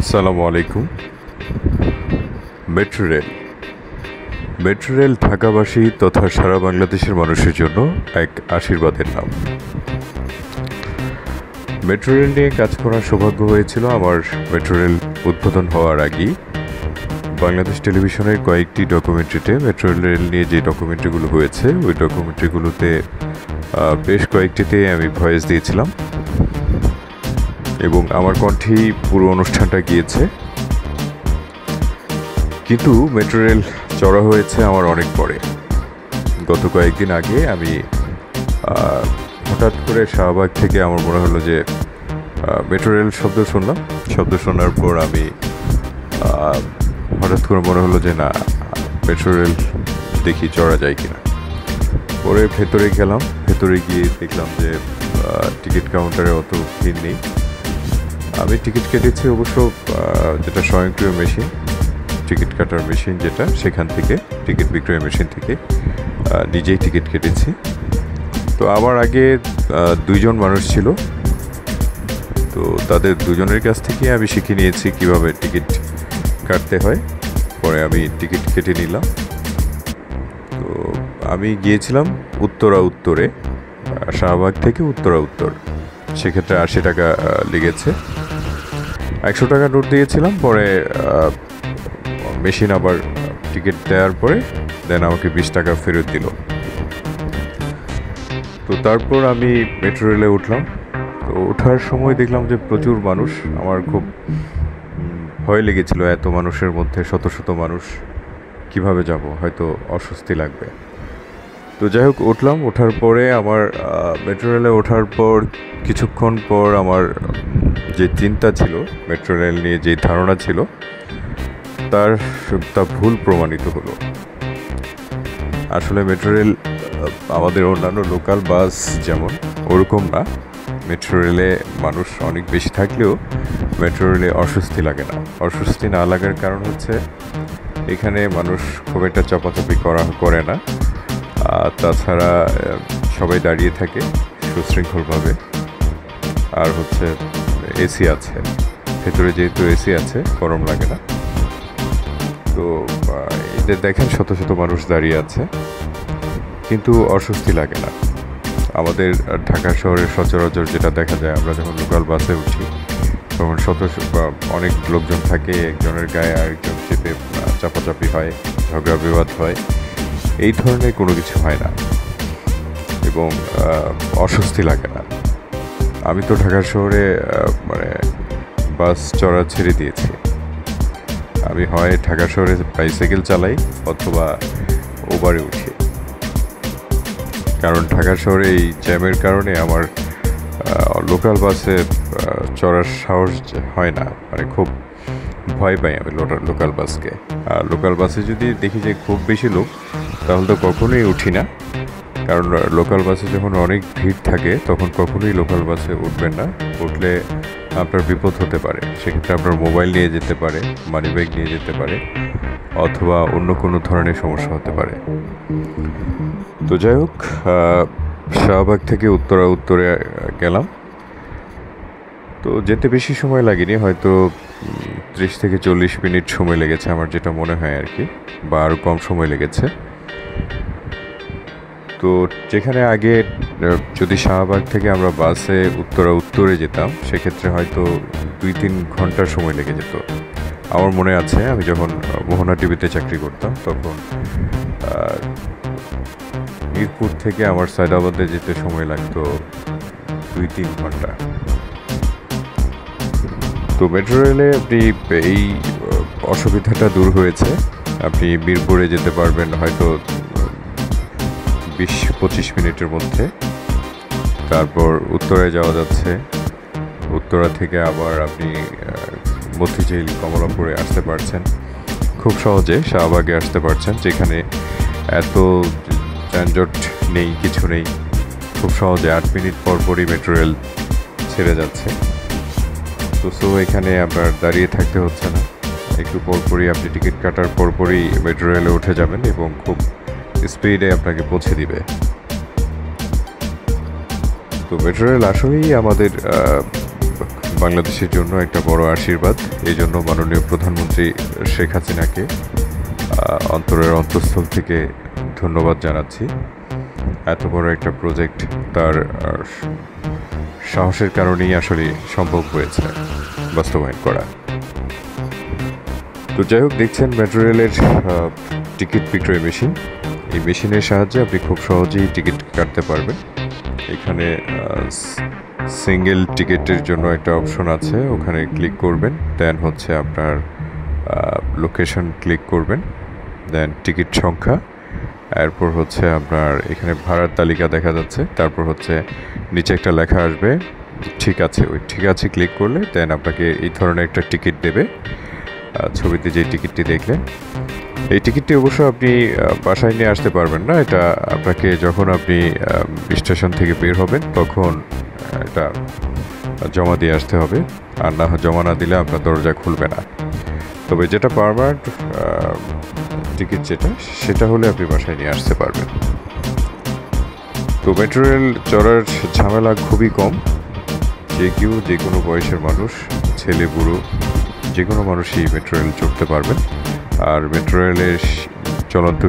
আসসালামু আলাইকুম। Metro rail ঢাকাবাসী তথা সারা বাংলাদেশের মানুষের জন্য এক আশীর্বাদের নাম। মেট্রো রেল নিয়ে কাজ করার সৌভাগ্য হয়েছিল আমার মেট্রো রেল উদ্বোধন হওয়ার আগেই। বাংলাদেশ টেলিভিশনের কয়েকটি ডকুমেন্টারিতে মেট্রো রেল নিয়ে যে ডকুমেন্টারিগুলো হয়েছে ওই ডকুমেন্টারিগুলোতে বেশ কয়েকটিতে আমি ভয়েস দিয়েছিলাম এবং আমার কণ্ঠেই পুরো অনুষ্ঠানটা গিয়েছে। কিন্তু মেট্রো রেল চড়া হয়েছে আমার অনেক পরে। গত কয়েকদিন আগে আমি হঠাৎ করে শাহবাগ থেকে আমার মনে হলো যে মেট্রো রেল শব্দ শোনার পর আমি হঠাৎ করে মনে হলো যে না, মেট্রো রেল দেখি চড়া যায় কিনা। পরে ভেতরে গেলাম, ভেতরে গিয়ে দেখলাম যে টিকিট কাউন্টারে অত ভিড় নেই। আমি টিকিট কেটেছি অবশ্য যেটা স্বয়ংক্রিয় মেশিন, টিকিট কাটার মেশিন যেটা, সেখান থেকে টিকিট বিক্রয় মেশিন থেকে নিজেই টিকিট কেটেছি। তো আমার আগে দুইজন মানুষ ছিল, তো তাদের দুজনের কাছ থেকে আমি শিখে নিয়েছি কিভাবে টিকিট কাটতে হয়। পরে আমি টিকিট কেটে নিলাম। তো আমি গিয়েছিলাম উত্তরে, শাহবাগ থেকে উত্তর, সেক্ষেত্রে 80 টাকা লেগেছে। 100 টাকা নোট দিয়েছিলাম। পরে মেশিন আবার টিকিট দেওয়ার পরে দেন আমাকে 20 টাকা ফেরত দিল। তো তারপর আমি মেট্রো রেলে উঠলাম। তো ওঠার সময় দেখলাম যে প্রচুর মানুষ। আমার খুব ভয় লেগেছিল, এত মানুষের মধ্যে শত শত মানুষ কিভাবে যাব, হয়তো অস্বস্তি লাগবে। তো যাই হোক উঠলাম। ওঠার পরে আমার মেট্রো রেলে ওঠার পর কিছুক্ষণ পর আমার যে চিন্তা ছিল, মেট্রো রেল নিয়ে যে ধারণা ছিল, তা ভুল প্রমাণিত হলো। আসলে মেট্রো রেল আমাদের অন্যান্য লোকাল বাস যেমন ওরকম না। মেট্রো রেলে মানুষ অনেক বেশি থাকলেও মেট্রো রেলে অস্বস্তি লাগে না। অস্বস্তি না লাগার কারণ হচ্ছে এখানে মানুষ খুব একটা চাপাচাপি করে না। তাছাড়া সবাই দাঁড়িয়ে থাকে সুশৃঙ্খলভাবে। আর হচ্ছে এসি আছে ভেতরে, যেহেতু এসি আছে গরম লাগে না। তো এদের দেখেন শত শত মানুষ দাঁড়িয়ে আছে, কিন্তু অস্বস্তি লাগে না। আমাদের ঢাকা শহরের সচরাচর যেটা দেখা যায়, আমরা যখন লোকাল বাসে উঠি তখন অনেক লোকজন থাকে, একজনের গায়ে আরেকজন চেপে চাপাচাপি হয়, ঝগড়া বিবাদ হয়। এই ধরনের কোনো কিছু হয় না এবং অস্বস্তি লাগে না। আমি তো ঢাকা শহরে বাস চড়া ছেড়ে দিয়েছি। আমি হয় ঢাকা শহরে বাইসাইকেল চালাই অথবা ওবারে উঠি, কারণ ঢাকা শহরে এই জ্যামের কারণে আমার লোকাল বাসে চড়ার সাহস হয় না। খুব ভয় পাই আমি লোকাল বাসকে। আর লোকাল বাসে যদি দেখি যে খুব বেশি লোক, তাহলে তো কখনোই উঠি না। কারণ লোকাল বাসে যখন অনেক ভিড় থাকে তখন কখনোই লোকাল বাসে উঠবেন না। উঠলে আপনার বিপদ হতে পারে। সেক্ষেত্রে আপনার মোবাইল নিয়ে যেতে পারে, মানি ব্যাগ নিয়ে যেতে পারে, অথবা অন্য কোনো ধরনের সমস্যা হতে পারে। তো যাই হোক, শাহবাগ থেকে উত্তরে গেলাম। তো যেতে বেশি সময় লাগেনি, হয়তো 30 থেকে 40 মিনিট সময় লেগেছে আমার যেটা মনে হয় আর কি, বা আরও কম সময় লেগেছে। তো যেখানে আগে যদি শাহবাগ থেকে আমরা বাসে উত্তরে যেতাম, সেক্ষেত্রে হয়তো 2-3 ঘন্টার সময় লেগে যেত। আমার মনে আছে আমি যখন মোহনা টিভিতে চাকরি করতাম তখন মিরপুর থেকে আমার সায়দাবাদে যেতে সময় লাগতো 2-3 ঘন্টা। তো মেট্রো রেলে আপনি এই অসুবিধাটা দূর হয়েছে। আপনি মিরপুরে যেতে পারবেন হয়তো 20-25 মিনিটের মধ্যে। তারপর উত্তরে যাওয়া যাচ্ছে। উত্তরা থেকে আবার আপনি মতিঝিল, কমলাপুরে আসতে পারছেন খুব সহজে। শাহবাগে আসতে পারছেন, যেখানে এত যানজট নেই, কিছু নেই। খুব সহজে 8 মিনিট পরই মেট্রো রেল ছেড়ে যাচ্ছে। তো এখানে আপনার দাঁড়িয়ে থাকতে হচ্ছে না। একটু পরপরই আপনি টিকিট কাটার পরপরই মেট্রো রেলে উঠে যাবেন এবং খুব স্পিডে আপনাকে পৌঁছে দিবে। তো মেট্রো রেল আসলেই আমাদের বাংলাদেশের জন্য একটা বড় আশীর্বাদ। এই জন্য মাননীয় প্রধানমন্ত্রী শেখ হাসিনাকে অন্তরের অন্তঃস্থল থেকে ধন্যবাদ জানাচ্ছি। এত বড় একটা প্রজেক্ট তার সাহসের কারণেই আসলে সম্ভব হয়েছে বাস্তবায়ন করা। তো যাই হোক, দেখছেন মেট্রো রেলের টিকিট বিক্রয় মেশিন। এই মেশিনের সাহায্যে আপনি খুব সহজেই টিকিট কাটতে পারবেন। এখানে সিঙ্গেল টিকিটের জন্য একটা অপশন আছে, ওখানে ক্লিক করবেন, দেন হচ্ছে আপনার লোকেশন ক্লিক করবেন, দেন টিকিট সংখ্যা, এরপর হচ্ছে আপনার এখানে ভাড়ার তালিকা দেখা যাচ্ছে, তারপর হচ্ছে নিচে একটা লেখা আসবে ঠিক আছে। ওই ঠিক আছে ক্লিক করলে দেন আপনাকে এই ধরনের একটা টিকিট দেবে। ছবিতে যে টিকিটটি দেখলেন, এই টিকিটটি অবশ্য আপনি বাসায় নিয়ে আসতে পারবেন না। এটা আপনাকে যখন আপনি স্টেশন থেকে বের হবেন তখন এটা জমা দিয়ে আসতে হবে, আর না জমা না দিলে আপনার দরজা খুলবে না। তবে যেটা পারমানেন্ট টিকিট সেটা হলে আপনি বাসায় নিয়ে আসতে পারবেন। তো মেট্রো রেল চড়ার ঝামেলা খুবই কম। যে কোনো বয়সের মানুষ, ছেলে বুড়ো, যে কোনো মানুষই মেট্রো রেল চড়তে পারবেন। আর মেট্রো রেলের চলন্ত